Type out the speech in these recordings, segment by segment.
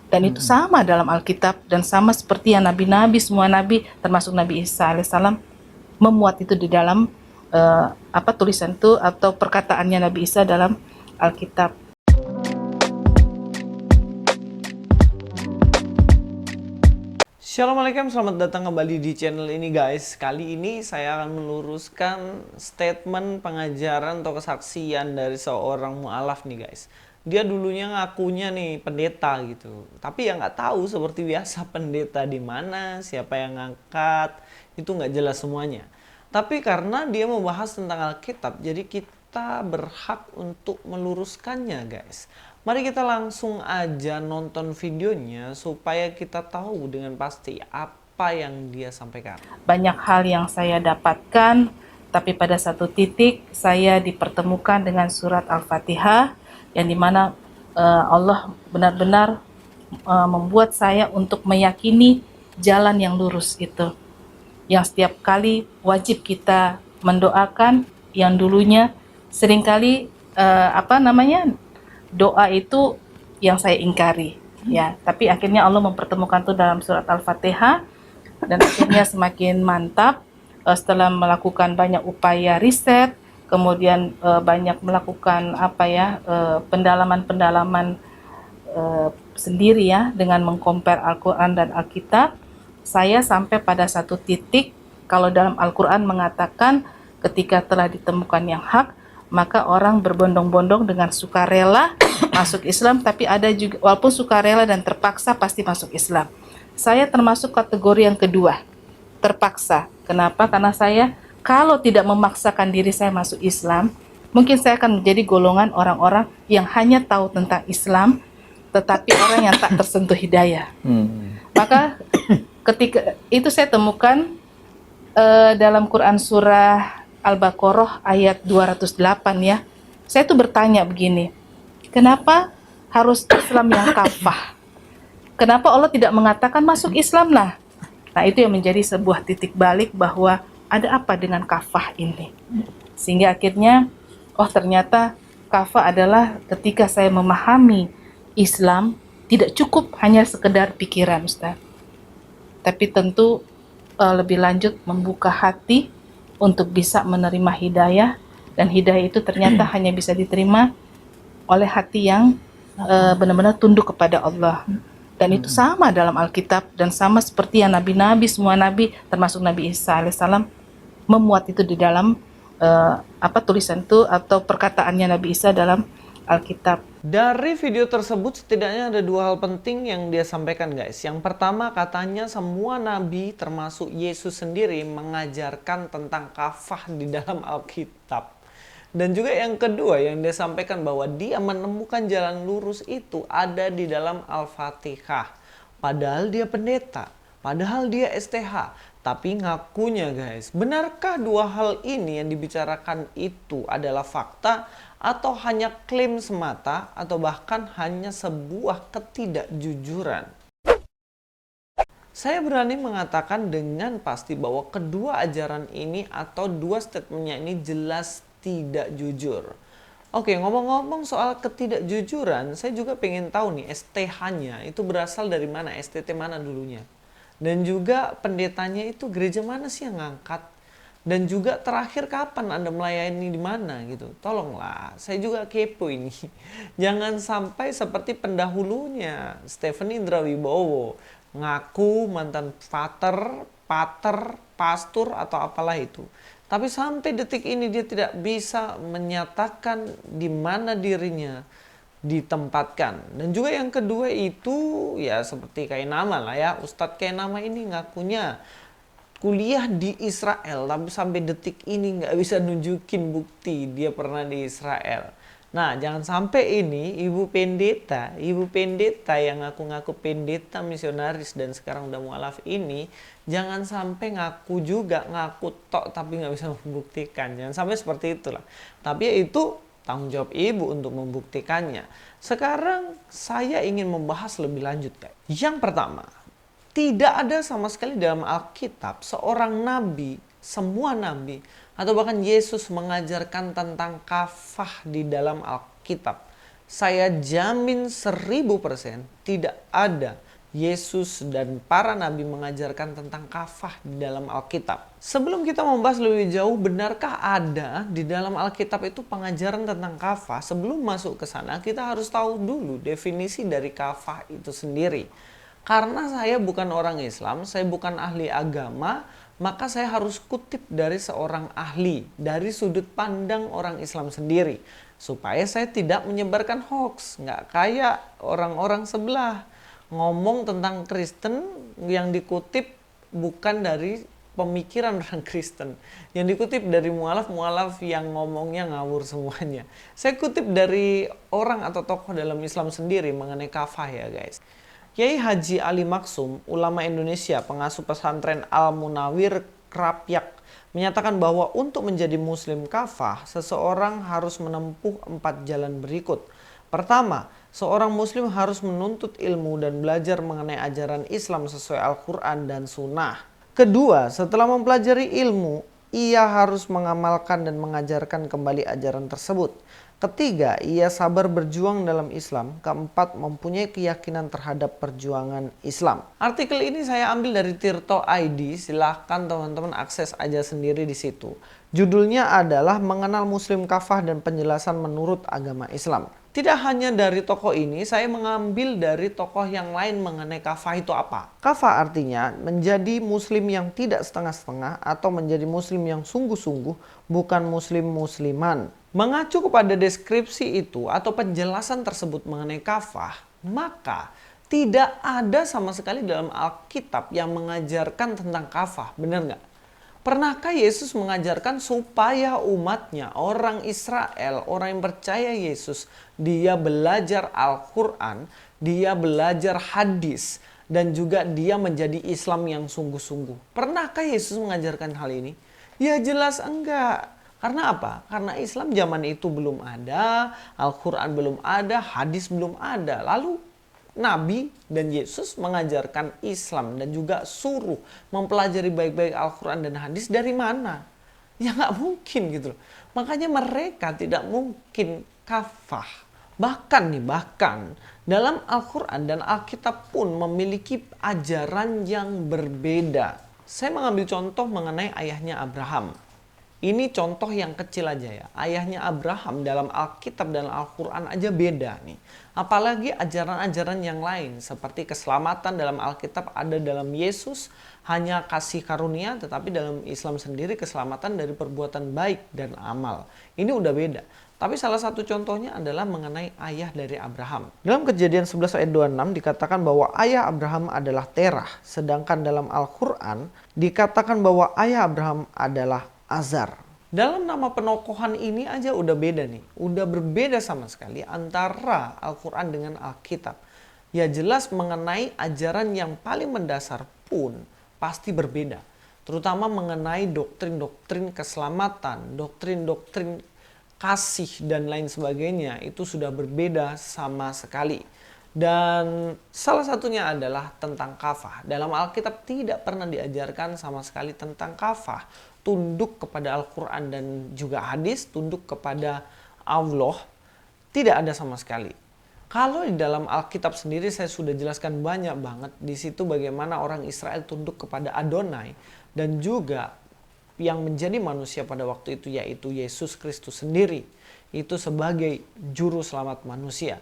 Dan itu sama dalam Alkitab dan sama seperti yang nabi-nabi, semua nabi termasuk Nabi Isa alaihissalam memuat itu di dalam tulisan itu atau perkataannya Nabi Isa dalam Alkitab. Assalamualaikum, selamat datang kembali di channel ini guys. Kali ini saya akan meluruskan statement pengajaran atau kesaksian dari seorang mu'alaf nih guys. Dia dulunya ngakunya nih pendeta gitu, tapi ya nggak tahu seperti biasa pendeta di mana, siapa yang ngangkat, itu nggak jelas semuanya. Tapi karena dia membahas tentang Alkitab, jadi kita berhak untuk meluruskannya guys. Mari kita langsung aja nonton videonya supaya kita tahu dengan pasti apa yang dia sampaikan. Banyak hal yang saya dapatkan, tapi pada satu titik saya dipertemukan dengan surat Al-Fatihah yang dimana Allah benar-benar membuat saya untuk meyakini jalan yang lurus itu. Yang setiap kali wajib kita mendoakan, yang dulunya seringkali doa itu yang saya ingkari ya, tapi akhirnya Allah mempertemukan itu dalam surat Al-Fatihah dan akhirnya semakin mantap setelah melakukan banyak upaya riset, kemudian banyak melakukan pendalaman-pendalaman sendiri ya dengan mengcompare Al-Quran dan Alkitab. Saya sampai pada satu titik, kalau dalam Al-Quran mengatakan ketika telah ditemukan yang hak, maka orang berbondong-bondong dengan sukarela masuk Islam, tapi ada juga walaupun sukarela dan terpaksa pasti masuk Islam. Saya termasuk kategori yang kedua, terpaksa. Kenapa? Karena saya kalau tidak memaksakan diri saya masuk Islam, mungkin saya akan menjadi golongan orang-orang yang hanya tahu tentang Islam, tetapi orang yang tak tersentuh hidayah. Maka ketika itu saya temukan dalam Quran surah Al-Baqarah ayat 208 ya. Saya tuh bertanya begini, kenapa harus Islam yang kafah? Kenapa Allah tidak mengatakan masuk Islam lah? Nah itu yang menjadi sebuah titik balik bahwa ada apa dengan kafah ini. Sehingga akhirnya, oh ternyata kafah adalah ketika saya memahami Islam, tidak cukup hanya sekedar pikiran Ustaz. Tapi tentu lebih lanjut membuka hati untuk bisa menerima hidayah, dan hidayah itu ternyata hanya bisa diterima oleh hati yang benar-benar tunduk kepada Allah. Dan itu sama dalam Alkitab dan sama seperti yang nabi-nabi, semua nabi termasuk Nabi Isa alaihissalam memuat itu di dalam tulisan itu atau perkataannya Nabi Isa dalam Alkitab. Dari video tersebut setidaknya ada dua hal penting yang dia sampaikan guys. Yang pertama, katanya semua nabi termasuk Yesus sendiri mengajarkan tentang kafah di dalam Alkitab. Dan juga yang kedua yang dia sampaikan bahwa dia menemukan jalan lurus itu ada di dalam Al-Fatihah. Padahal dia pendeta, padahal dia STH, tapi ngakunya guys. Benarkah dua hal ini yang dibicarakan itu adalah fakta atau hanya klaim semata atau bahkan hanya sebuah ketidakjujuran? Saya berani mengatakan dengan pasti bahwa kedua ajaran ini atau dua statementnya ini jelas tidak jujur. Oke, ngomong-ngomong soal ketidakjujuran, saya juga pengen tahu nih STH-nya itu berasal dari mana, STT mana dulunya. Dan juga pendetanya itu gereja mana sih yang ngangkat? Dan juga terakhir kapan Anda melayani di mana gitu. Tolonglah, saya juga kepo ini. Jangan sampai seperti pendahulunya Stephen Indrawibowo, ngaku mantan pater, pastor atau apalah itu. Tapi sampai detik ini dia tidak bisa menyatakan di mana dirinya ditempatkan. Dan juga yang kedua itu ya seperti kayak nama lah ya. Ustadz kayak nama ini ngakunya kuliah di Israel, tapi sampai detik ini nggak bisa nunjukin bukti dia pernah di Israel. Nah, jangan sampai ini ibu pendeta yang ngaku-ngaku pendeta misionaris dan sekarang udah mualaf ini, jangan sampai ngaku juga, ngaku tok tapi nggak bisa membuktikan. Jangan sampai seperti itulah. Tapi ya itu tanggung jawab ibu untuk membuktikannya. Sekarang saya ingin membahas lebih lanjut guys. Yang pertama, tidak ada sama sekali dalam Alkitab seorang nabi, semua nabi, atau bahkan Yesus mengajarkan tentang kafah di dalam Alkitab. Saya jamin 1000% tidak ada Yesus dan para nabi mengajarkan tentang kafah di dalam Alkitab. Sebelum kita membahas lebih jauh, benarkah ada di dalam Alkitab itu pengajaran tentang kafah? Sebelum masuk ke sana, kita harus tahu dulu definisi dari kafah itu sendiri. Karena saya bukan orang Islam, saya bukan ahli agama, maka saya harus kutip dari seorang ahli, dari sudut pandang orang Islam sendiri. Supaya saya tidak menyebarkan hoax, nggak kayak orang-orang sebelah. Ngomong tentang Kristen yang dikutip bukan dari pemikiran orang Kristen. Yang dikutip dari mualaf-mualaf yang ngomongnya ngawur semuanya. Saya kutip dari orang atau tokoh dalam Islam sendiri mengenai kafah ya guys. Kiai Haji Ali Maksum, ulama Indonesia, pengasuh pesantren Al-Munawir Krapyak, menyatakan bahwa untuk menjadi muslim kafah, seseorang harus menempuh 4 jalan berikut. Pertama, seorang muslim harus menuntut ilmu dan belajar mengenai ajaran Islam sesuai Al-Quran dan Sunnah. Kedua, setelah mempelajari ilmu, ia harus mengamalkan dan mengajarkan kembali ajaran tersebut. Ketiga, ia sabar berjuang dalam Islam. Keempat, mempunyai keyakinan terhadap perjuangan Islam. Artikel ini saya ambil dari Tirto ID. Silahkan teman-teman akses aja sendiri di situ. Judulnya adalah Mengenal Muslim Kafah dan Penjelasan Menurut Agama Islam. Tidak hanya dari tokoh ini, saya mengambil dari tokoh yang lain mengenai kafah itu apa. Kafah artinya menjadi muslim yang tidak setengah-setengah atau menjadi muslim yang sungguh-sungguh, bukan muslim-musliman. Mengacu kepada deskripsi itu atau penjelasan tersebut mengenai kafah, maka tidak ada sama sekali dalam Alkitab yang mengajarkan tentang kafah. Benar nggak? Pernahkah Yesus mengajarkan supaya umatnya, orang Israel, orang yang percaya Yesus, dia belajar Al-Quran, dia belajar hadis, dan juga dia menjadi Islam yang sungguh-sungguh? Pernahkah Yesus mengajarkan hal ini? Ya jelas enggak. Karena apa? Karena Islam zaman itu belum ada, Al-Quran belum ada, hadis belum ada. Lalu Nabi dan Yesus mengajarkan Islam dan juga suruh mempelajari baik-baik Al-Quran dan hadis dari mana? Ya nggak mungkin gitu loh. Makanya mereka tidak mungkin kafah. Bahkan dalam Al-Quran dan Alkitab pun memiliki ajaran yang berbeda. Saya mengambil contoh mengenai ayahnya Abraham. Ini contoh yang kecil aja ya. Ayahnya Abraham dalam Alkitab dan Al-Quran aja beda nih. Apalagi ajaran-ajaran yang lain. Seperti keselamatan dalam Alkitab ada dalam Yesus hanya kasih karunia. Tetapi dalam Islam sendiri keselamatan dari perbuatan baik dan amal. Ini udah beda. Tapi salah satu contohnya adalah mengenai ayah dari Abraham. Dalam Kejadian 11 ayat 26 dikatakan bahwa ayah Abraham adalah Terah. Sedangkan dalam Al-Quran dikatakan bahwa ayah Abraham adalah Azar. Dalam nama penokohan ini aja udah beda nih. Udah berbeda sama sekali antara Al-Quran dengan Alkitab. Ya jelas mengenai ajaran yang paling mendasar pun pasti berbeda. Terutama mengenai doktrin-doktrin keselamatan, doktrin-doktrin kasih dan lain sebagainya. Itu sudah berbeda sama sekali. Dan salah satunya adalah tentang kafah. Dalam Alkitab tidak pernah diajarkan sama sekali tentang kafah. Tunduk kepada Al-Quran dan juga hadis, tunduk kepada Allah, tidak ada sama sekali. Kalau di dalam Alkitab sendiri saya sudah jelaskan banyak banget di situ bagaimana orang Israel tunduk kepada Adonai dan juga yang menjadi manusia pada waktu itu yaitu Yesus Kristus sendiri itu sebagai juru selamat manusia.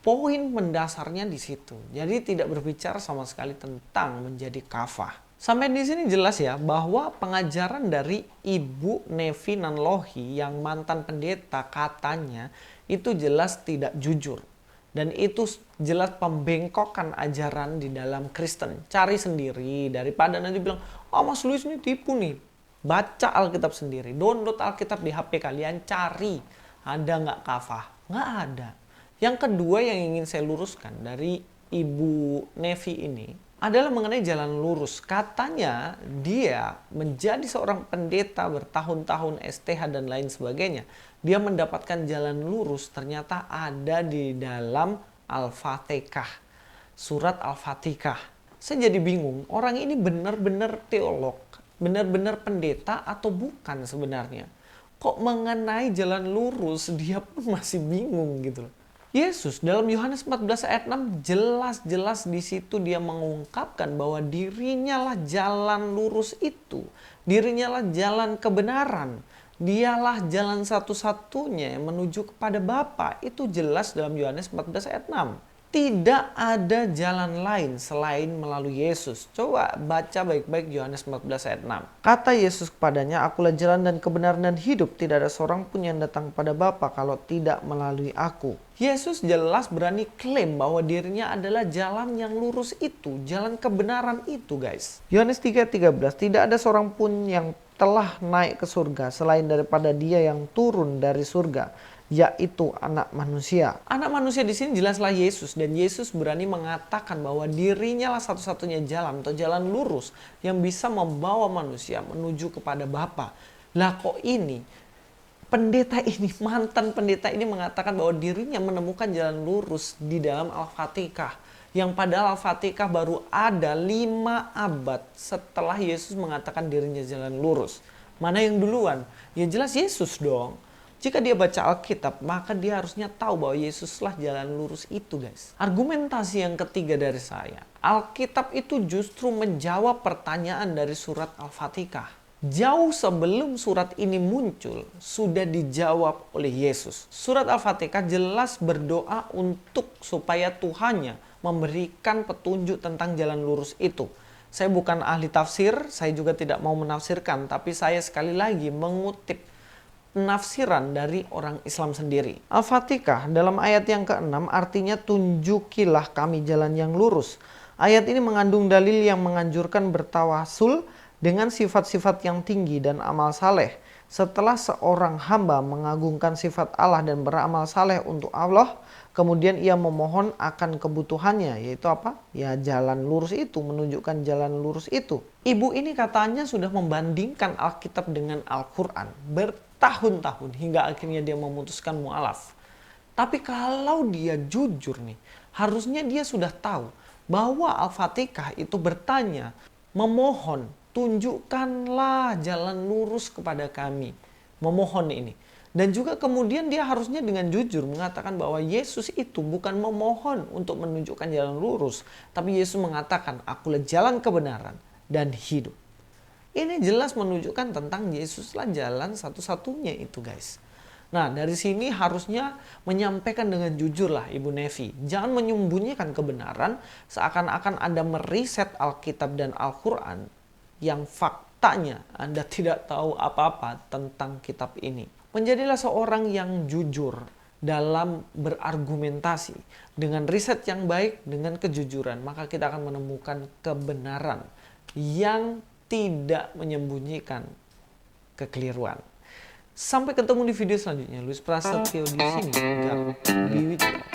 Poin mendasarnya di situ. Jadi tidak berbicara sama sekali tentang menjadi kafah. Sampai di sini jelas ya bahwa pengajaran dari Ibu Nevi Nanlohi yang mantan pendeta katanya itu jelas tidak jujur. Dan itu jelas pembengkokan ajaran di dalam Kristen. Cari sendiri daripada nanti bilang, oh Mas Luis ini tipu nih. Baca Alkitab sendiri, download Alkitab di HP kalian, cari ada nggak kafah? Nggak ada. Yang kedua yang ingin saya luruskan dari Ibu Nevi ini adalah mengenai jalan lurus. Katanya dia menjadi seorang pendeta bertahun-tahun STH dan lain sebagainya. Dia mendapatkan jalan lurus ternyata ada di dalam Al-Fatihah. Surat Al-Fatihah. Saya jadi bingung, orang ini benar-benar teolog, benar-benar pendeta atau bukan sebenarnya? Kok mengenai jalan lurus dia pun masih bingung gitu loh. Yesus dalam Yohanes 14 ayat 6 jelas-jelas di situ dia mengungkapkan bahwa dirinya lah jalan lurus itu. Dirinya lah jalan kebenaran. Dialah jalan satu-satunya yang menuju kepada Bapa. Itu jelas dalam Yohanes 14 ayat 6. Tidak ada jalan lain selain melalui Yesus. Coba baca baik-baik Yohanes 14 ayat 6. Kata Yesus kepadanya, "Akulah jalan dan kebenaran dan hidup. Tidak ada seorang pun yang datang kepada Bapa kalau tidak melalui aku." Yesus jelas berani klaim bahwa dirinya adalah jalan yang lurus itu, jalan kebenaran itu, guys. Yohanes 3:13, "Tidak ada seorang pun yang telah naik ke surga selain daripada Dia yang turun dari surga, yaitu Anak Manusia." Anak Manusia di sini jelaslah Yesus, dan Yesus berani mengatakan bahwa dirinya lah satu-satunya jalan atau jalan lurus yang bisa membawa manusia menuju kepada Bapa. Lah kok ini pendeta ini, mantan pendeta ini mengatakan bahwa dirinya menemukan jalan lurus di dalam Al-Fatihah. Yang padahal Al-Fatihah baru ada 5 abad setelah Yesus mengatakan dirinya jalan lurus. Mana yang duluan? Ya jelas Yesus dong. Jika dia baca Alkitab, maka dia harusnya tahu bahwa Yesuslah jalan lurus itu, guys. Argumentasi yang ketiga dari saya, Alkitab itu justru menjawab pertanyaan dari surat Al-Fatihah. Jauh sebelum surat ini muncul, sudah dijawab oleh Yesus. Surat Al-Fatihah jelas berdoa untuk supaya Tuhannya memberikan petunjuk tentang jalan lurus itu. Saya bukan ahli tafsir, saya juga tidak mau menafsirkan, tapi saya sekali lagi mengutip penafsiran dari orang Islam sendiri. Al-Fatihah dalam ayat yang ke-6 artinya tunjukilah kami jalan yang lurus. Ayat ini mengandung dalil yang menganjurkan bertawasul dengan sifat-sifat yang tinggi dan amal saleh. Setelah seorang hamba mengagungkan sifat Allah dan beramal saleh untuk Allah, kemudian ia memohon akan kebutuhannya, yaitu apa? Ya jalan lurus itu, menunjukkan jalan lurus itu. Ibu ini katanya sudah membandingkan Alkitab dengan Al-Quran bertahun-tahun hingga akhirnya dia memutuskan mu'alaf. Tapi kalau dia jujur nih, harusnya dia sudah tahu bahwa Al-Fatihah itu bertanya, memohon, tunjukkanlah jalan lurus kepada kami. Memohon ini. Dan juga kemudian dia harusnya dengan jujur mengatakan bahwa Yesus itu bukan memohon untuk menunjukkan jalan lurus. Tapi Yesus mengatakan, "Akulah jalan kebenaran dan hidup." Ini jelas menunjukkan tentang Yesuslah jalan satu-satunya itu, guys. Nah, dari sini harusnya menyampaikan dengan jujur lah Ibu Nevi. Jangan menyembunyikan kebenaran seakan-akan Anda meriset Alkitab dan Al-Quran yang faktanya Anda tidak tahu apa-apa tentang kitab ini. Menjadilah seorang yang jujur dalam berargumentasi. Dengan riset yang baik, dengan kejujuran, maka kita akan menemukan kebenaran yang tidak menyembunyikan kekeliruan. Sampai ketemu di video selanjutnya. Luis Prasetyo di sini. Be with you.